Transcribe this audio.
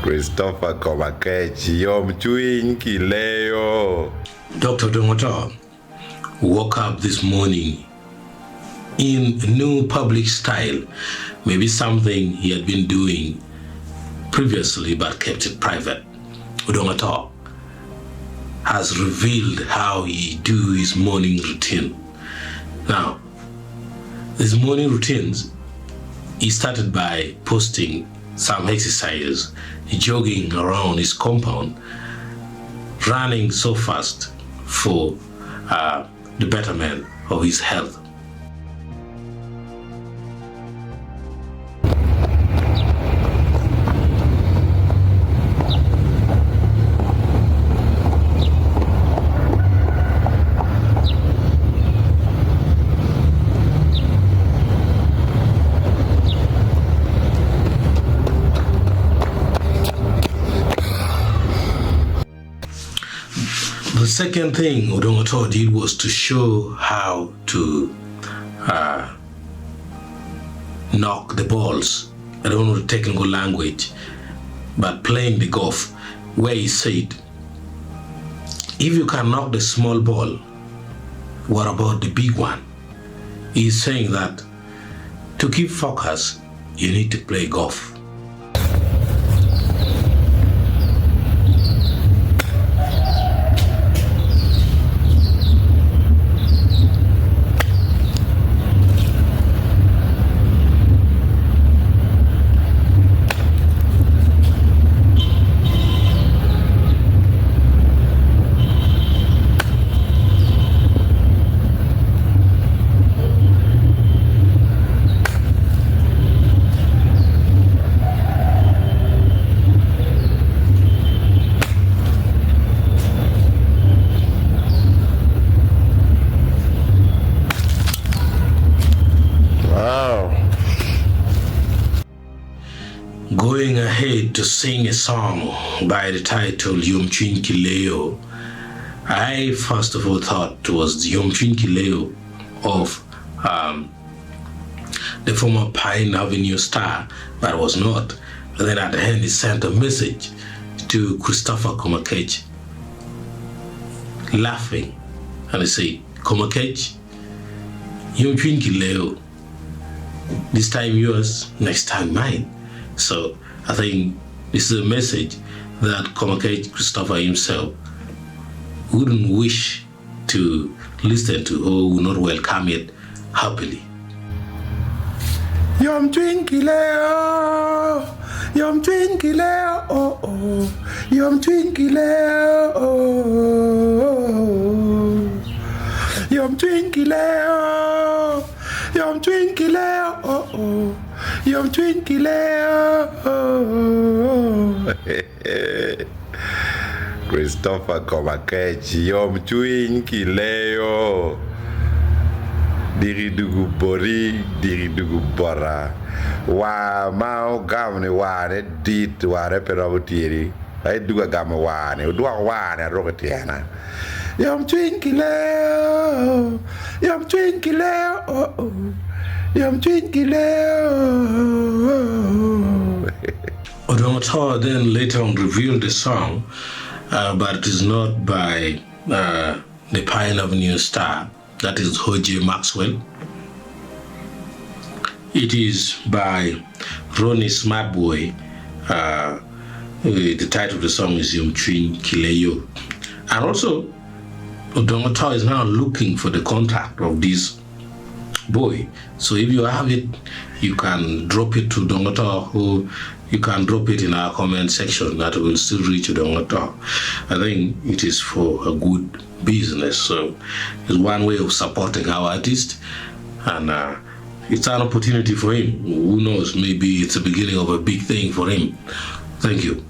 Christopher Komakech, Yom Chuin Kileo. Dr. Doctor woke up this morning in new public style, maybe something he had been doing previously but kept it private. Odonga has revealed how he do his morning routine. Now, his morning routines, he started by posting some exercises, jogging around his compound, running so fast for the betterment of his health. The second thing Odonga did was to show how to knock the balls. I don't know the technical language, but playing the golf, where he said, if you can knock the small ball, what about the big one? He's saying that to keep focus, you need to play golf. Going ahead to sing a song by the title Yom Chuin Kileo, I first of all thought it was Yom Chuin Kileo of the former Pine Avenue star, but it was not. And then at the end he sent a message to Christopher Komakech, laughing, and he said, Komakech, Yom Chuin Kileo, this time yours, next time mine. So I think this is a message that Komakech Christopher himself wouldn't wish to listen to or would not welcome it happily. Yom Chuin Kileo, Yom Chuin Kileo, oh oh, Yom Chuin Kileo, oh, Yom Chuin Kileo, Yom Chuin Kileo, oh oh. Yom Chuin Kileo. Christopher Komakech, Yom Chuin Kileo. Diridugu bori, diridugu bora. Wa mao gamne wane dit ware perabutiri. Ay duga gam wane, udwa wane roketiana. Yom Chuin Kileo. Yom Chuin Kileo. Oh oh. Yom Chuin Kileo. Odonga then later on revealed the song, but it is not by the Pine Avenue star, that is Hoje Maxwell. It is by Ronnie Smartboy. The title of the song is Yom Chuin Kileo. And also, Odonga is now looking for the contact of this boy. So if you have it, you can drop it to Odonga, or you can drop it in our comment section. That will still reach Odonga. I think it is for a good business. So it's one way of supporting our artist, and it's an opportunity for him. Who knows, maybe it's the beginning of a big thing for him. Thank you.